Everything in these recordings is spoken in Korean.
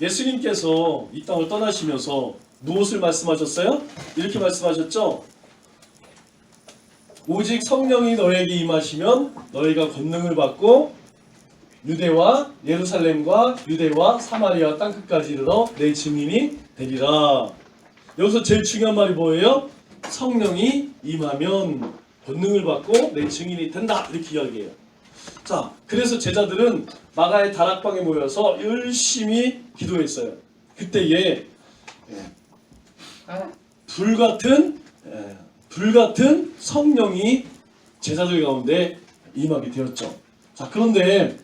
예수님께서 이 땅을 떠나시면서 무엇을 말씀하셨어요? 이렇게 말씀하셨죠? 오직 성령이 너에게 임하시면 너희가 권능을 받고 유대와 예루살렘과 유대와 사마리아 땅끝까지 이르러 내 증인이 되리라. 여기서 제일 중요한 말이 뭐예요? 성령이 임하면 권능을 받고 내 증인이 된다, 이렇게 이야기해요. 자, 그래서 제자들은 마가의 다락방에 모여서 열심히 기도했어요. 그때에 불같은 성령이 제자들 가운데 임하게 되었죠. 자, 그런데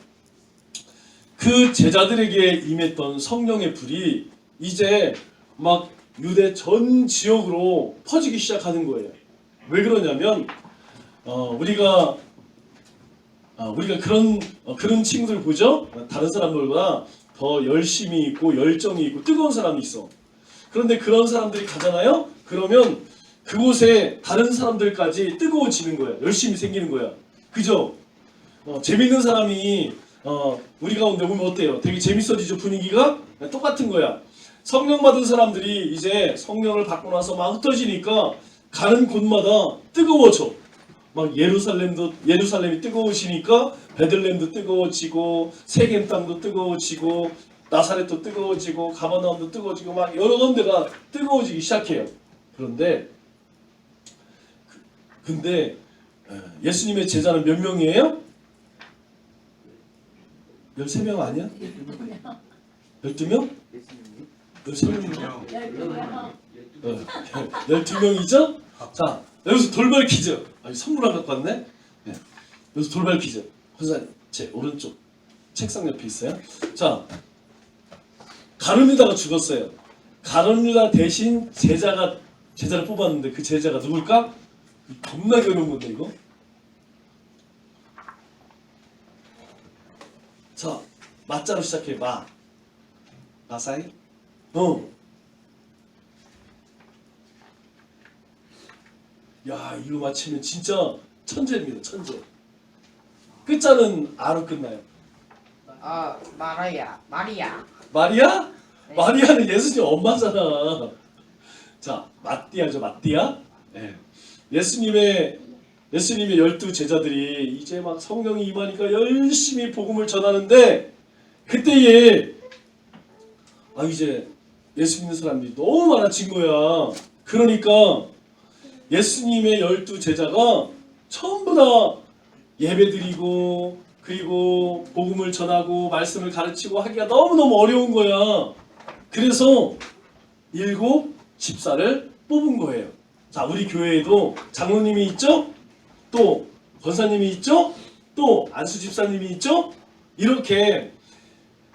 그 제자들에게 임했던 성령의 불이 이제 막 유대 전 지역으로 퍼지기 시작하는 거예요. 왜 그러냐면 우리가 그런 친구들 보죠? 다른 사람들보다 더 열심히 있고 열정이 있고 뜨거운 사람이 있어. 그런데 그런 사람들이 가잖아요? 그러면 그곳에 다른 사람들까지 뜨거워지는 거야. 열심히 생기는 거야. 그죠? 재밌는 사람이 우리 가운데 오면 어때요? 되게 재밌어지죠, 분위기가? 똑같은 거야. 성령 받은 사람들이 이제 성령을 받고 나서 막 흩어지니까 가는 곳마다 뜨거워져. 막 예루살렘이 뜨거워지니까 베들레헴도 뜨거워지고 세겜 땅도 뜨거워지고 나사렛도 뜨거워지고 가버나움도 뜨거워지고 막 여러 군데가 뜨거워지기 시작해요. 근데 예수님의 제자는 몇 명이에요? 13명 아니야? 12명? 13명인가? 12명이죠? 자, 여기서 돌발 퀴즈. 선물 안 갖고 왔네? 네. 여기서 돌발 퀴즈. 선생님, 제 오른쪽 책상 옆에 있어요. 자, 가룟유다가 죽었어요. 가룟유다 대신 제자를 뽑았는데 그 제자가 누굴까? 겁나 어려운 건데 이거. 자, 마자로 시작해. 마사이? 야, 이거 맞히면 진짜 천재입니다. 천재. 끝자는 아로 끝나요. 마리아. 마리아? 네. 마리아는 예수님 엄마잖아. 자, 마띠아죠. 마띠아. 네. 예수님의 12 제자들이 이제 막 성령이 임하니까 열심히 복음을 전하는데 그때에 이제 예수 믿는 사람들이 너무 많아진 거야. 그러니까 예수님의 12 제자가 전부 다 예배드리고 그리고 복음을 전하고 말씀을 가르치고 하기가 너무너무 어려운 거야. 그래서 7 집사를 뽑은 거예요. 자, 우리 교회에도 장로님이 있죠? 또 권사님이 있죠? 또 안수 집사님이 있죠? 이렇게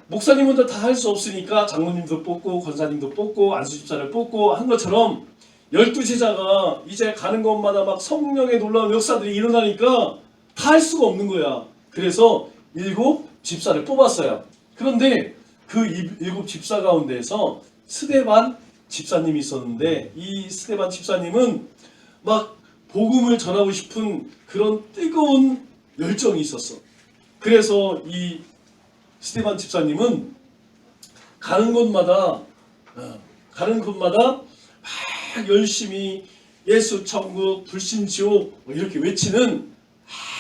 목사님은 다 할 수 없으니까 장로님도 뽑고 권사님도 뽑고 안수 집사를 뽑고 한 것처럼 12 제자가 이제 가는 곳마다 막 성령의 놀라운 역사들이 일어나니까 다 할 수가 없는 거야. 그래서 7 집사를 뽑았어요. 그런데 그 7 집사 가운데에서 스데반 집사님이 있었는데 이 스데반 집사님은 막 복음을 전하고 싶은 그런 뜨거운 열정이 있었어. 그래서 이 스데반 집사님은 가는 곳마다 막 열심히 예수 천국 불신 지옥 이렇게 외치는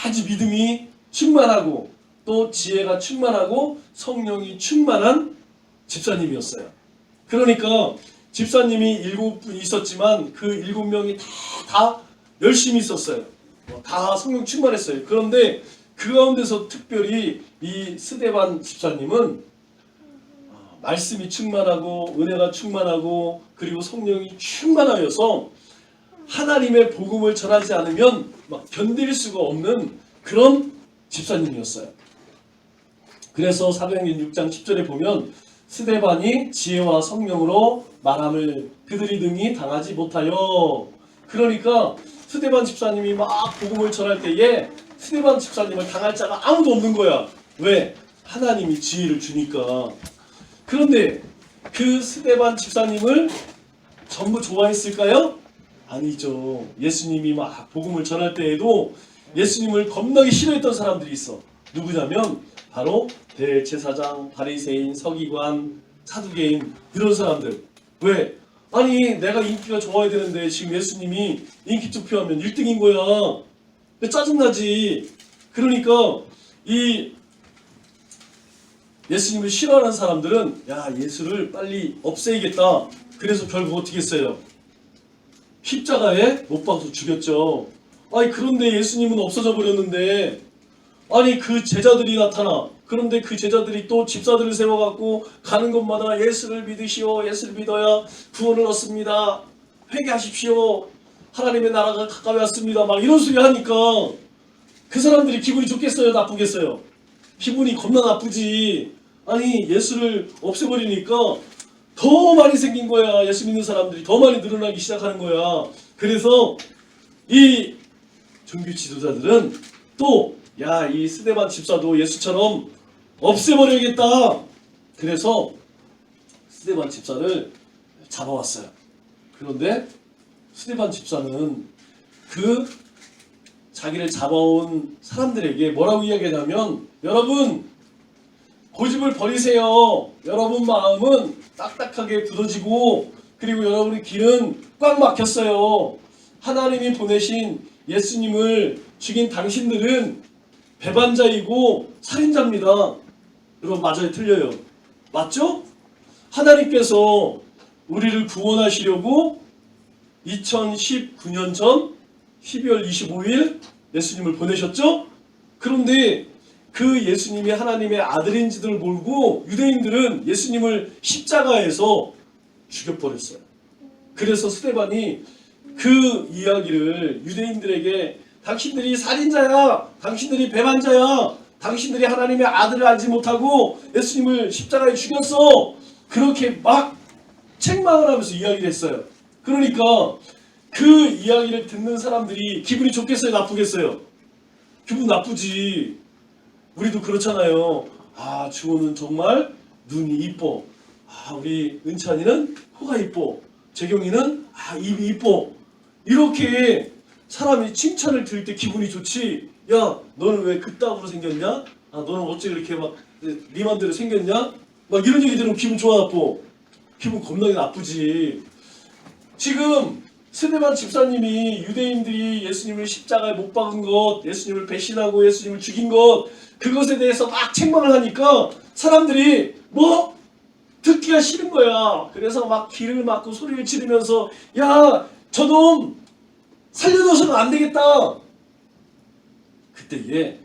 아주 믿음이 충만하고 또 지혜가 충만하고 성령이 충만한 집사님이었어요. 그러니까 집사님이 7분 있었지만 그 7명이 다 열심히 있었어요. 다 성령 충만했어요. 그런데 그 가운데서 특별히 이 스데반 집사님은 말씀이 충만하고 은혜가 충만하고 그리고 성령이 충만하여서 하나님의 복음을 전하지 않으면 막 견딜 수가 없는 그런 집사님이었어요. 그래서 사도행전 6장 10절에 보면 스데반이 지혜와 성령으로 말함을 그들이 능히 당하지 못하여. 그러니까 스데반 집사님이 막 복음을 전할 때에 스데반 집사님을 당할 자가 아무도 없는 거야. 왜? 하나님이 지혜를 주니까. 그런데 그 스데반 집사님을 전부 좋아했을까요? 아니죠. 예수님이 막 복음을 전할 때에도 예수님을 겁나게 싫어했던 사람들이 있어. 누구냐면 바로 대제사장, 바리새인, 서기관, 사두개인 이런 사람들. 왜? 아니 내가 인기가 좋아야 되는데 지금 예수님이 인기 투표하면 1등인 거야. 짜증나지. 그러니까 이 예수님을 싫어하는 사람들은 야 예수를 빨리 없애야겠다. 그래서 결국 어떻게 했어요? 십자가에 못 박아서 죽였죠. 아니 그런데 예수님은 없어져 버렸는데 아니 그 제자들이 나타나. 그런데 그 제자들이 또 집사들을 세워갖고 가는 곳마다 예수를 믿으시오. 예수를 믿어야 구원을 얻습니다. 회개하십시오. 하나님의 나라가 가까이 왔습니다. 막 이런 소리 하니까 그 사람들이 기분이 좋겠어요? 나쁘겠어요? 기분이 겁나 나쁘지. 아니 예수를 없애버리니까 더 많이 생긴 거야. 예수 믿는 사람들이 더 많이 늘어나기 시작하는 거야. 그래서 이 종교 지도자들은 또 야, 이 스데반 집사도 예수처럼 없애버려야겠다. 그래서 스데반 집사를 잡아왔어요. 그런데 스데반 집사는 그 자기를 잡아온 사람들에게 뭐라고 이야기하냐면 여러분 고집을 버리세요. 여러분 마음은 딱딱하게 굳어지고 그리고 여러분의 길은 꽉 막혔어요. 하나님이 보내신 예수님을 죽인 당신들은 배반자이고 살인자입니다. 여러분 맞아요? 틀려요? 맞죠? 하나님께서 우리를 구원하시려고 2019년 전 12월 25일 예수님을 보내셨죠? 그런데 그 예수님이 하나님의 아들인지를 모르고 유대인들은 예수님을 십자가에서 죽여버렸어요. 그래서 스데반이 그 이야기를 유대인들에게 당신들이 살인자야, 당신들이 배반자야, 당신들이 하나님의 아들을 알지 못하고 예수님을 십자가에 죽였어. 그렇게 막 책망을 하면서 이야기를 했어요. 그러니까 그 이야기를 듣는 사람들이 기분이 좋겠어요? 나쁘겠어요? 기분 나쁘지. 우리도 그렇잖아요. 아, 주호는 정말 눈이 이뻐. 아, 우리 은찬이는 코가 이뻐. 재경이는 아, 입이 이뻐. 이렇게 사람이 칭찬을 들을 때 기분이 좋지. 야, 너는 왜 그따구로 생겼냐? 아, 너는 어째 이렇게 막 네 맘대로 생겼냐? 막 이런 얘기 들으면 기분 좋아 나빠? 기분 겁나게 나쁘지. 지금 스데반 집사님이 유대인들이 예수님을 십자가에 못 박은 것, 예수님을 배신하고 예수님을 죽인 것, 그것에 대해서 막 책망을 하니까 사람들이 뭐? 듣기가 싫은 거야. 그래서 막 귀를 막고 소리를 지르면서 야, 저놈 살려줘서는 안 되겠다. 그때에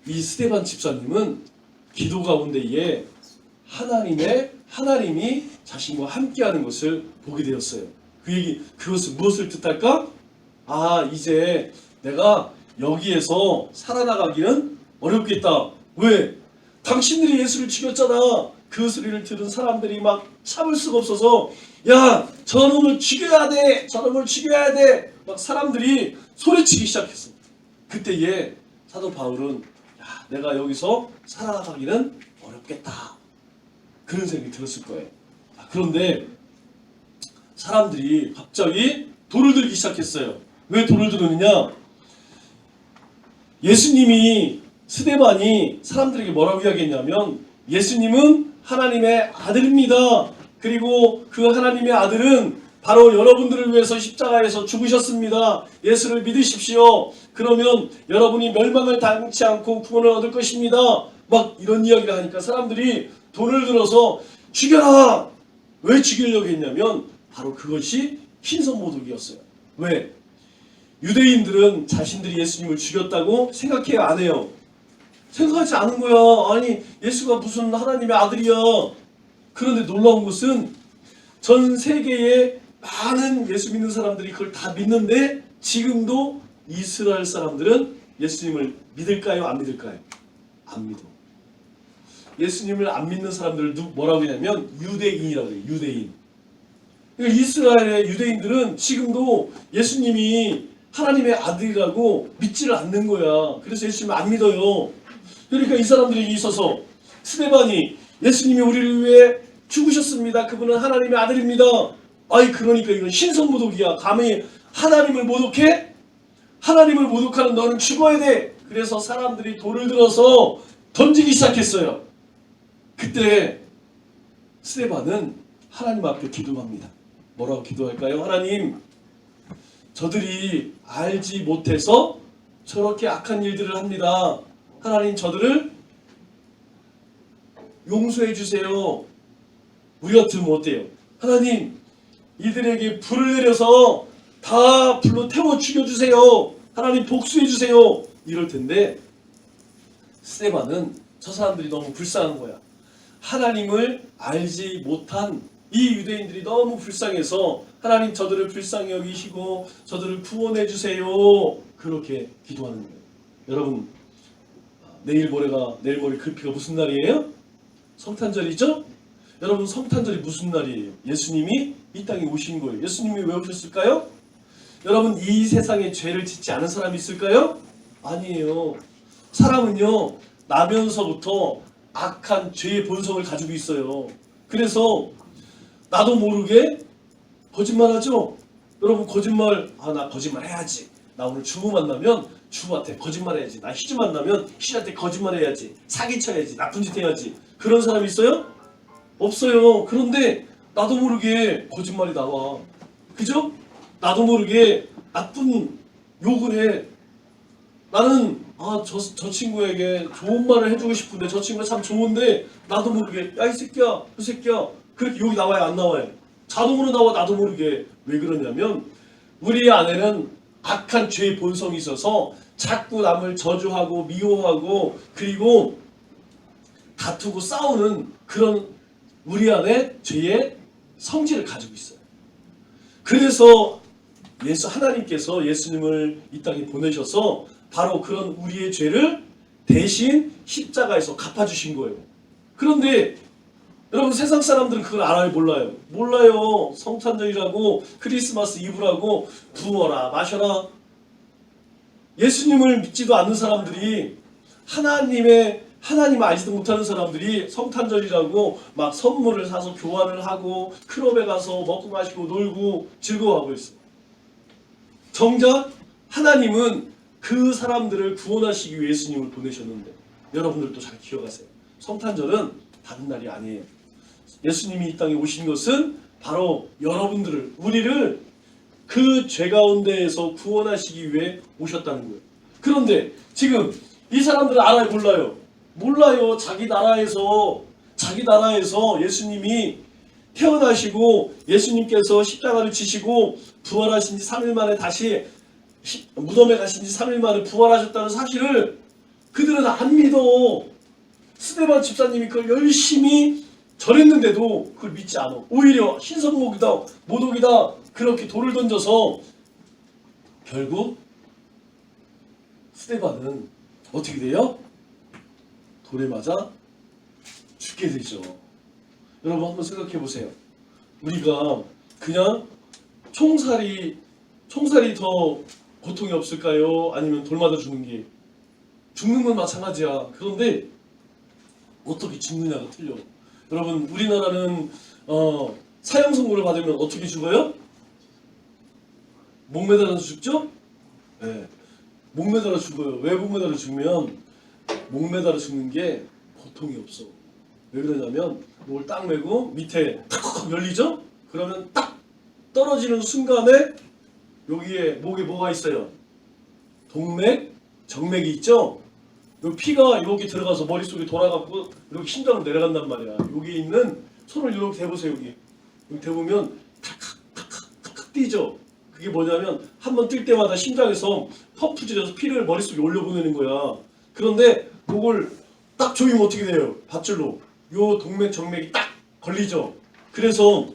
이 스데반 집사님은 기도 가운데에 하나님이 자신과 함께하는 것을 보게 되었어요. 그것은 무엇을 뜻할까? 아, 이제 내가 여기에서 살아나가기는 어렵겠다. 왜? 당신들이 예수를 죽였잖아. 그 소리를 들은 사람들이 막 참을 수가 없어서 야, 저놈을 죽여야 돼. 저놈을 죽여야 돼. 막 사람들이 소리치기 시작했어. 그때에 사도 바울은 야, 내가 여기서 살아나가기는 어렵겠다. 그런 생각이 들었을 거예요. 그런데 사람들이 갑자기 돌을 들기 시작했어요. 왜 돌을 들었느냐? 예수님이 스데반이 사람들에게 뭐라고 이야기했냐면 예수님은 하나님의 아들입니다. 그리고 그 하나님의 아들은 바로 여러분들을 위해서 십자가에서 죽으셨습니다. 예수를 믿으십시오. 그러면 여러분이 멸망을 당치 않고 구원을 얻을 것입니다. 막 이런 이야기를 하니까 사람들이 돌을 들어서 죽여라! 왜 죽이려고 했냐면 바로 그것이 신성모독이었어요. 왜? 유대인들은 자신들이 예수님을 죽였다고 생각해요? 안 해요? 생각하지 않은 거야. 아니 예수가 무슨 하나님의 아들이야. 그런데 놀라운 것은 전 세계에 많은 예수 믿는 사람들이 그걸 다 믿는데 지금도 이스라엘 사람들은 예수님을 믿을까요? 안 믿을까요? 안 믿어. 예수님을 안 믿는 사람들을 뭐라고 하냐면 유대인이라고 해요. 유대인. 그러니까 이스라엘의 유대인들은 지금도 예수님이 하나님의 아들이라고 믿지를 않는 거야. 그래서 예수님을 안 믿어요. 그러니까 이 사람들에게 있어서 스데반이 예수님이 우리를 위해 죽으셨습니다. 그분은 하나님의 아들입니다. 아이 그러니까 이건 신성모독이야. 감히 하나님을 모독해? 하나님을 모독하는 너는 죽어야 돼. 그래서 사람들이 돌을 들어서 던지기 시작했어요. 그때 스데반은 하나님 앞에 기도합니다. 뭐라고 기도할까요? 하나님, 저들이 알지 못해서 저렇게 악한 일들을 합니다. 하나님, 저들을 용서해 주세요. 우리 같으면 어때요? 하나님, 이들에게 불을 내려서 다 불로 태워 죽여주세요. 하나님, 복수해 주세요. 이럴 텐데 스데반은 저 사람들이 너무 불쌍한 거야. 하나님을 알지 못한 이 유대인들이 너무 불쌍해서 하나님, 저들을 불쌍히 여기시고 저들을 구원해 주세요. 그렇게 기도하는 거예요. 여러분, 내일 모레 글피가 무슨 날이에요? 성탄절이죠? 여러분, 성탄절이 무슨 날이에요? 예수님이 이 땅에 오신 거예요. 예수님이 왜 오셨을까요? 여러분, 이 세상에 죄를 짓지 않은 사람이 있을까요? 아니에요. 사람은요, 나면서부터 악한 죄의 본성을 가지고 있어요. 그래서 나도 모르게 거짓말하죠? 여러분, 거짓말, 나 거짓말 해야지. 나 오늘 주부 만나면 주부한테 거짓말 해야지. 나 희주 만나면 희주한테 거짓말 해야지. 사기쳐야지. 나쁜 짓 해야지. 그런 사람이 있어요? 없어요. 그런데 나도 모르게 거짓말이 나와. 그죠? 나도 모르게 나쁜 욕을 해. 나는 저 친구에게 좋은 말을 해주고 싶은데 저 친구가 참 좋은데 나도 모르게 야, 이 새끼야, 그 새끼야, 그렇게 욕이 나와요, 안 나와요? 자동으로 나와, 나도 모르게. 왜 그러냐면 우리 안에는 악한 죄의 본성이 있어서 자꾸 남을 저주하고 미워하고 그리고 다투고 싸우는 그런 우리 안에 죄의 성질을 가지고 있어요. 그래서 하나님께서 예수님을 이 땅에 보내셔서 바로 그런 우리의 죄를 대신 십자가에서 갚아주신 거예요. 그런데 여러분, 세상 사람들은 그걸 알아요, 몰라요? 몰라요. 성탄절이라고 크리스마스 이브라고 부어라 마셔라. 예수님을 믿지도 않는 사람들이 하나님을 알지도 못하는 사람들이 성탄절이라고 막 선물을 사서 교환을 하고 클럽에 가서 먹고 마시고 놀고 즐거워하고 있어요. 정작 하나님은 그 사람들을 구원하시기 위해 예수님을 보내셨는데, 여러분들도 잘 기억하세요. 성탄절은 다른 날이 아니에요. 예수님이 이 땅에 오신 것은 바로 우리를 그 죄 가운데에서 구원하시기 위해 오셨다는 거예요. 그런데 지금 이 사람들은 알아요, 몰라요? 몰라요. 자기 나라에서 예수님이 태어나시고 예수님께서 십자가를 지시고 부활하신 지 3일 만에 다시 무덤에 가신 지 3일 만에 부활하셨다는 사실을 그들은 안 믿어. 스데반 집사님이 그걸 열심히 전했는데도 그걸 믿지 않아. 오히려 신성모기다, 모독이다, 그렇게 돌을 던져서 결국 스데반은 어떻게 돼요? 돌에 맞아 죽게 되죠. 여러분, 한번 생각해 보세요. 우리가 그냥 총살이 더 고통이 없을까요? 아니면 돌 맞아 죽는 건 마찬가지야. 그런데 어떻게 죽느냐가 틀려. 여러분, 우리나라는 사형 선고를 받으면 어떻게 죽어요? 목매달아서 죽죠? 네, 목매달아 죽어요. 왜 목매달아 죽으면 목매달아 죽는 게 고통이 없어. 왜 그러냐면 목을 딱 매고 밑에 탁 열리죠? 그러면 딱 떨어지는 순간에 여기에 목에 뭐가 있어요? 동맥, 정맥이 있죠? 요 피가 여기 들어가서 머릿속에 돌아가고 이렇게 심장으로 내려간단 말이야. 여기 있는 손을 이렇게 대보세요. 여기 대보면 탁탁탁탁 뛰죠. 그게 뭐냐면 한번 뛸 때마다 심장에서 펌프질해서 피를 머릿속에 올려보내는 거야. 그런데 목을 딱 조이면 어떻게 돼요? 밧줄로 요 동맥 정맥이 딱 걸리죠. 그래서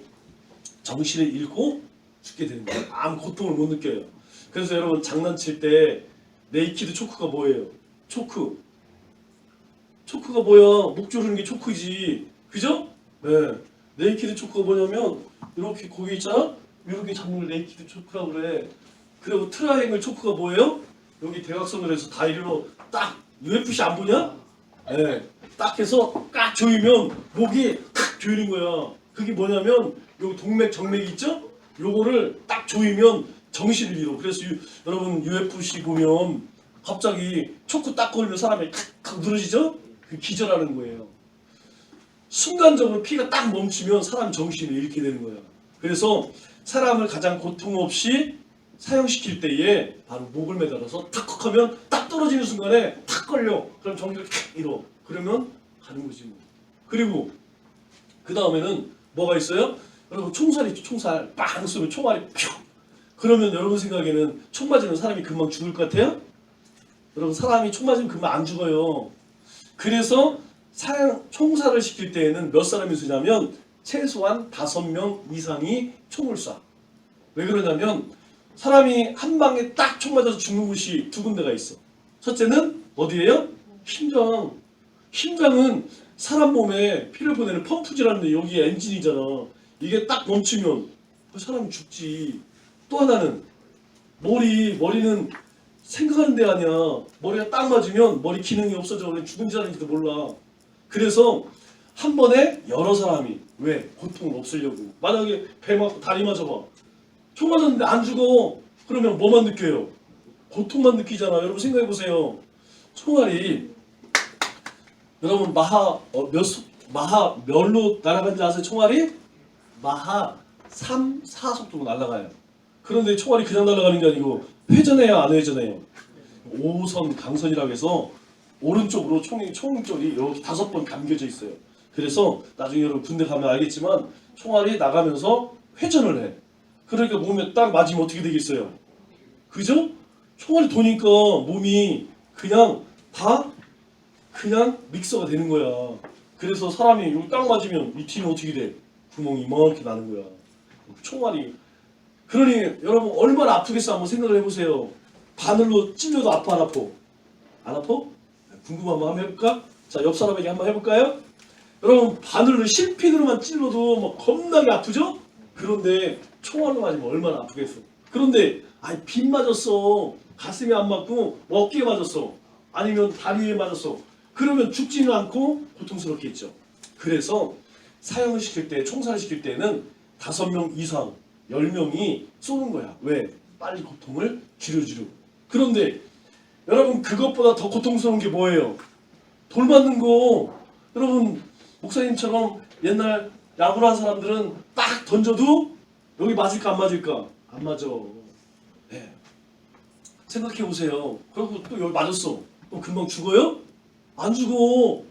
정신을 잃고 죽게 되는 거예요. 아무 고통을 못 느껴요. 그래서 여러분, 장난칠 때 네이키드 초크가 뭐예요? 초크가 뭐야? 목 조르는 게 초크지. 그죠? 네. 네이키드 초크가 뭐냐면 이렇게 거기 있잖아? 이렇게 잡는 걸 네이키드 초크라고 그래. 그리고 트라이앵글 초크가 뭐예요? 여기 대각선으로 해서 다이리로 딱, UFC 안 보냐? 네. 딱 해서 꽉 조이면 목이 탁 조이는 거야. 그게 뭐냐면 여기 동맥 정맥이 있죠? 요거를 딱 조이면 정신을 잃어. 그래서 여러분, UFC 보면 갑자기 초크 딱 걸면 사람이 탁 늘어지죠? 그 기절하는 거예요. 순간적으로 피가 딱 멈추면 사람 정신을 잃게 되는 거야. 그래서 사람을 가장 고통 없이 사형시킬 때에 바로 목을 매달아서 탁 하면 딱 떨어지는 순간에 탁 걸려. 그럼 정신을 탁 잃어. 그러면 가는 거지 뭐. 그리고 그 다음에는 뭐가 있어요? 여러분 총살 있죠. 총살 빵 쏘면 총알이 퓨. 그러면 여러분 생각에는 총 맞으면 사람이 금방 죽을 것 같아요? 여러분 사람이 총 맞으면 금방 안 죽어요. 그래서 총살을 시킬 때에는 몇 사람이 쓰냐면 최소한 5명 이상이 총을 쏴. 왜 그러냐면 사람이 한 방에 딱 총 맞아서 죽는 곳이 두 군데가 있어. 첫째는 어디예요? 심장. 심장은 사람 몸에 피를 보내는 펌프질하는데 여기에 엔진이잖아. 이게 딱 멈추면 사람이 죽지. 또 하나는 머리는 생각하는 데 아니야. 머리가 딱 맞으면 머리 기능이 없어져. 그래 죽은지 아닌지도 몰라. 그래서 한 번에 여러 사람이 왜? 고통을 없애려고. 만약에 배 맞고 다리 맞아봐. 총 맞았는데 안 죽어. 그러면 뭐만 느껴요? 고통만 느끼잖아. 여러분 생각해보세요. 총알이 여러분 마하 몇로 날아간지 아세요? 총알이? 마하 3, 4속도로 날아가요. 그런데 총알이 그냥 날아가는 게 아니고 회전해요, 안 회전해요? 5선 강선이라고 해서 오른쪽으로 총 쪽이 이렇게 5번 감겨져 있어요. 그래서 나중에 여러분 군대 가면 알겠지만 총알이 나가면서 회전을 해. 그러니까 몸에 딱 맞으면 어떻게 되겠어요? 그죠? 총알이 도니까 몸이 그냥 다 그냥 믹서가 되는 거야. 그래서 사람이 여기 딱 맞으면 이 뒤는 어떻게 돼? 구멍이 이만하게 나는 거야. 총알이. 그러니 여러분 얼마나 아프겠어 한번 생각을 해보세요. 바늘로 찔려도 아파 안 아파? 안 아파? 궁금하면 한번 해볼까? 자, 옆 사람에게 한번 해볼까요? 여러분 바늘로 실핀으로만 찔러도 막 겁나게 아프죠? 그런데 총알로 맞으면 얼마나 아프겠어. 그런데 빗 맞았어. 가슴에 안 맞고 어깨에 맞았어. 아니면 다리에 맞았어. 그러면 죽지는 않고 고통스럽겠죠. 그래서 사형을 시킬 때, 총살을 시킬 때는 5명 이상, 10명이 쏘는 거야. 왜? 빨리 고통을 줄여주려고. 그런데 여러분 그것보다 더 고통스러운 게 뭐예요? 돌 맞는 거. 여러분 목사님처럼 옛날 야구를 한 사람들은 딱 던져도 여기 맞을까 안 맞을까? 안 맞아. 네. 생각해 보세요. 그리고 또 여기 맞았어. 그럼 금방 죽어요? 안 죽어.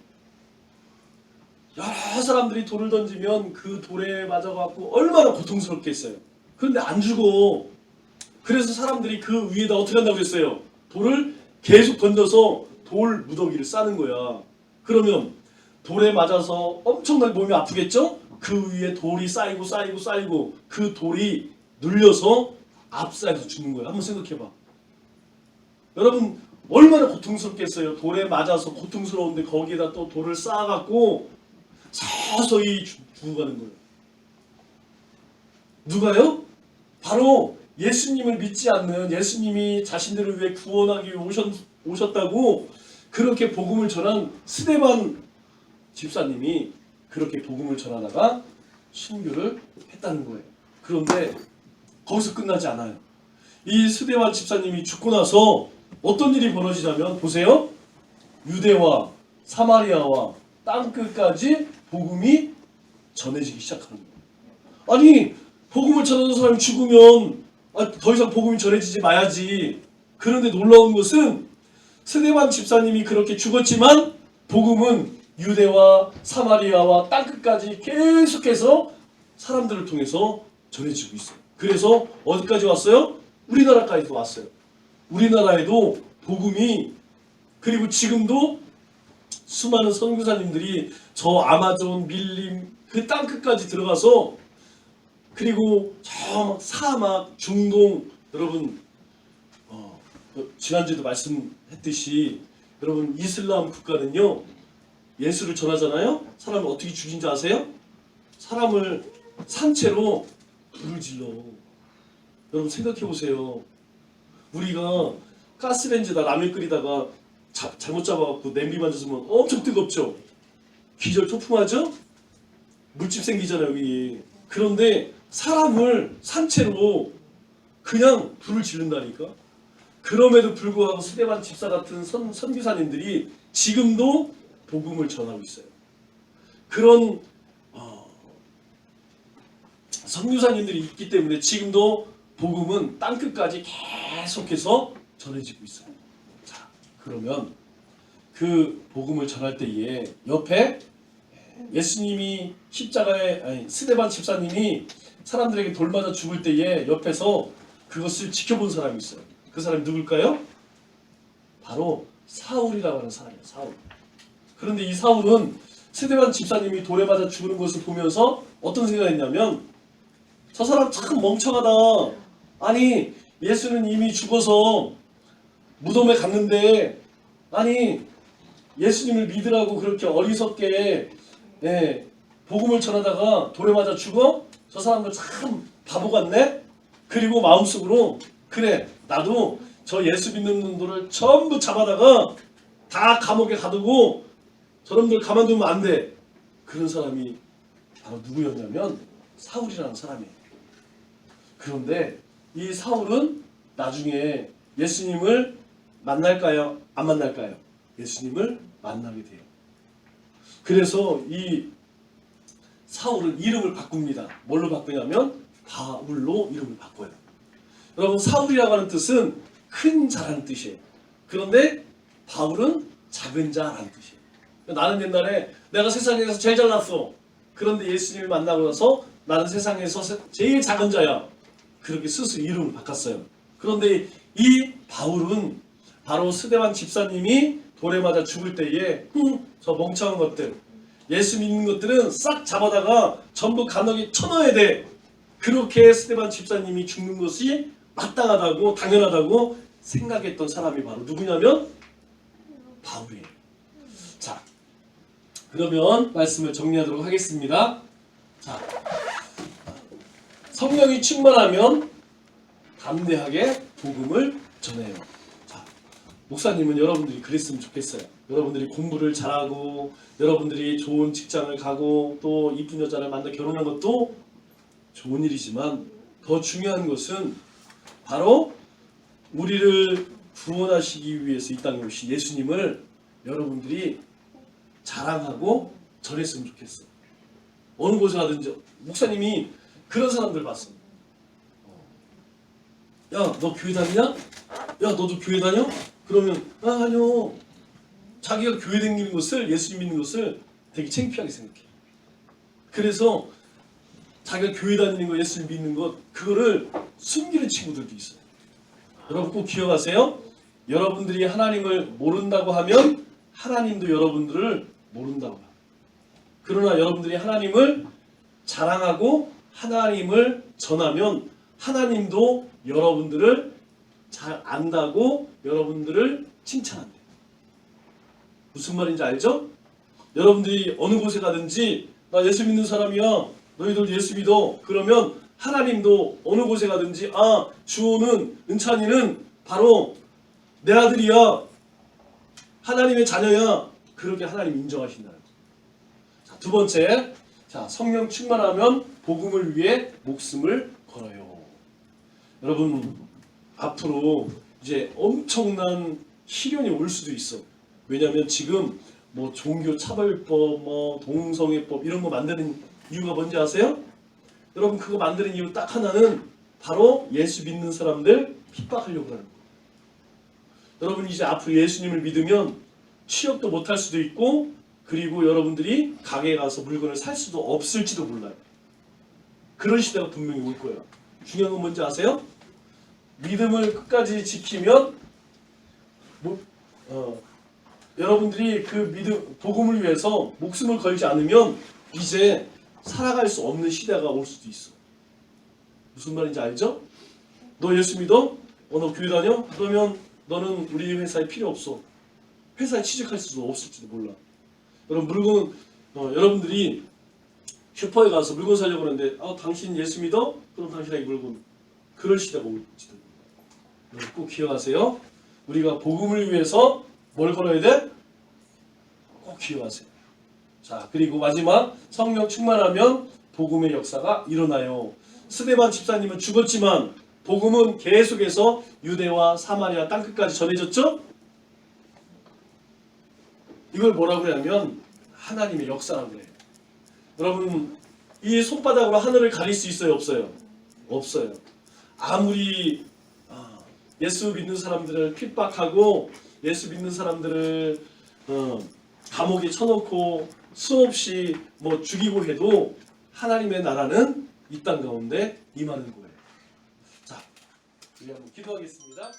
여러 사람들이 돌을 던지면 그 돌에 맞아갖고 얼마나 고통스럽겠어요. 그런데 안 죽어. 그래서 사람들이 그 위에다 어떻게 한다고 그랬어요? 돌을 계속 던져서 돌 무더기를 싸는 거야. 그러면 돌에 맞아서 엄청나게 몸이 아프겠죠? 그 위에 돌이 쌓이고 그 돌이 눌려서 압사해서 죽는 거야. 한번 생각해봐. 여러분 얼마나 고통스럽겠어요. 돌에 맞아서 고통스러운데 거기에다 또 돌을 쌓아갖고 서서히 죽어가는 거예요. 누가요? 바로 예수님을 믿지 않는, 예수님이 자신들을 위해 구원하기 위해 오셨다고 그렇게 복음을 전한 스데반 집사님이 그렇게 복음을 전하다가 순교를 했다는 거예요. 그런데 거기서 끝나지 않아요. 이 스데반 집사님이 죽고 나서 어떤 일이 벌어지냐면 보세요. 유대와 사마리아와 땅끝까지 복음이 전해지기 시작하는 거예요. 아니 복음을 전하는 사람이 죽으면 더 이상 복음이 전해지지 마야지. 그런데 놀라운 것은 스데반 집사님이 그렇게 죽었지만 복음은 유대와 사마리아와 땅끝까지 계속해서 사람들을 통해서 전해지고 있어요. 그래서 어디까지 왔어요? 우리나라까지도 왔어요. 우리나라에도 복음이, 그리고 지금도 수많은 선교사님들이 저 아마존, 밀림 그 땅끝까지 들어가서, 그리고 저 사막, 중동, 여러분 지난주에도 말씀했듯이 여러분 이슬람 국가는요 예수를 전하잖아요. 사람을 어떻게 죽인지 아세요? 사람을 산채로 불을 질러. 여러분 생각해 보세요. 우리가 가스레인지에다 라면 끓이다가 잘못 잡아갖고 냄비 만졌으면 엄청 뜨겁죠. 기절 초풍하죠. 물집 생기잖아요 여기. 그런데 사람을 산채로 그냥 불을 지른다니까. 그럼에도 불구하고 스데반 집사 같은 선교사님들이 지금도 복음을 전하고 있어요. 그런 선교사님들이 있기 때문에 지금도 복음은 땅끝까지 계속해서 전해지고 있어요. 자, 그러면 그 복음을 전할 때에 옆에 예수님이 스데반 집사님이 사람들에게 돌 맞아 죽을 때에 옆에서 그것을 지켜본 사람이 있어요. 그 사람이 누굴까요? 바로 사울이라고 하는 사람이에요. 사울. 그런데 이 사울은 스데반 집사님이 돌에 맞아 죽는 것을 보면서 어떤 생각을 했냐면, 저 사람 참 멍청하다. 아니, 예수는 이미 죽어서 무덤에 갔는데, 아니 예수님을 믿으라고 그렇게 어리석게 복음을 전하다가 돌에 맞아 죽어? 저 사람들 참 바보 같네? 그리고 마음속으로, 그래, 나도 저 예수 믿는 놈들을 전부 잡아다가 다 감옥에 가두고 저놈들 가만두면 안 돼. 그런 사람이 바로 누구였냐면 사울이라는 사람이에요. 그런데 이 사울은 나중에 예수님을 만날까요? 안 만날까요? 예수님을 만나게 돼요. 그래서 이 사울은 이름을 바꿉니다. 뭘로 바꾸냐면 바울로 이름을 바꿔요. 여러분, 사울이라고 하는 뜻은 큰 자라는 뜻이에요. 그런데 바울은 작은 자라는 뜻이에요. 나는 옛날에 내가 세상에서 제일 잘났어. 그런데 예수님을 만나고 나서 나는 세상에서 제일 작은 자야. 그렇게 스스로 이름을 바꿨어요. 그런데 이 바울은 바로 스데반 집사님이 돌에 맞아 죽을 때에 저 멍청한 것들, 예수 믿는 것들은 싹 잡아다가 전부 감옥에 쳐넣어야 돼. 그렇게 스데반 집사님이 죽는 것이 마땅하다고, 당연하다고 생각했던 사람이 바로 누구냐면 바울이에요. 자, 그러면 말씀을 정리하도록 하겠습니다. 자, 성령이 충만하면 담대하게 복음을 전해요. 자, 목사님은 여러분들이 그랬으면 좋겠어요. 여러분들이 공부를 잘하고 여러분들이 좋은 직장을 가고 또 이쁜 여자를 만나 결혼한 것도 좋은 일이지만 더 중요한 것은 바로 우리를 구원하시기 위해서 이 땅에 오신 예수님을 여러분들이 자랑하고 전했으면 좋겠어요. 어느 곳에 가든지. 목사님이 그런 사람들 봤어. 야, 너 교회 다니냐? 야, 너도 교회 다녀? 그러면 아니요. 자기가 교회 다니는 것을, 예수님 믿는 것을 되게 창피하게 생각해. 그래서 자기가 교회 다니는 거, 예수님 믿는 것, 그거를 숨기는 친구들도 있어요. 여러분 꼭 기억하세요. 여러분들이 하나님을 모른다고 하면 하나님도 여러분들을 모른다고 합니다. 그러나 여러분들이 하나님을 자랑하고 하나님을 전하면 하나님도 여러분들을 잘 안다고 여러분들을 칭찬한대요. 무슨 말인지 알죠? 여러분들이 어느 곳에 가든지 나 예수 믿는 사람이야. 너희들 예수 믿어. 그러면 하나님도 어느 곳에 가든지 주호는, 은찬이는 바로 내 아들이야. 하나님의 자녀야. 그렇게 하나님 인정하신다는 거예요. 자, 두 번째, 자, 성령 충만하면 복음을 위해 목숨을 걸어요. 여러분, 앞으로 이제 엄청난 시련이 올 수도 있어. 왜냐하면 지금 뭐 종교 차별법, 뭐 동성애법 이런 거 만드는 이유가 뭔지 아세요? 여러분, 그거 만드는 이유 딱 하나는 바로 예수 믿는 사람들 핍박하려고 하는 거예요. 여러분, 이제 앞으로 예수님을 믿으면 취업도 못할 수도 있고, 그리고 여러분들이 가게에 가서 물건을 살 수도 없을지도 몰라요. 그런 시대가 분명히 올 거예요. 중요한 건 뭔지 아세요? 믿음을 끝까지 지키면 여러분들이 그 복음을 위해서 목숨을 걸지 않으면 이제 살아갈 수 없는 시대가 올 수도 있어. 무슨 말인지 알죠? 너 예수 믿어? 너 교회 다녀? 그러면 너는 우리 회사에 필요 없어. 회사에 취직할 수도 없을지도 몰라. 여러분, 여러분들이 슈퍼에 가서 물건 사려고 하는데 당신 예수 믿어? 그럼 당신에게 물건. 그럴 시대가 올지도 몰라. 여러분 꼭 기억하세요. 우리가 복음을 위해서 뭘 걸어야 돼? 꼭 기억하세요. 자, 그리고 마지막, 성령 충만하면 복음의 역사가 일어나요. 스데반 집사님은 죽었지만 복음은 계속해서 유대와 사마리아 땅끝까지 전해졌죠? 이걸 뭐라고 하냐면 하나님의 역사라고 해요. 여러분 이 손바닥으로 하늘을 가릴 수 있어요, 없어요? 없어요. 아무리 예수 믿는 사람들을 핍박하고 예수 믿는 사람들을 감옥에 쳐놓고 수없이 뭐 죽이고 해도 하나님의 나라는 이 땅 가운데 임하는 거예요. 자, 우리 한번 기도하겠습니다.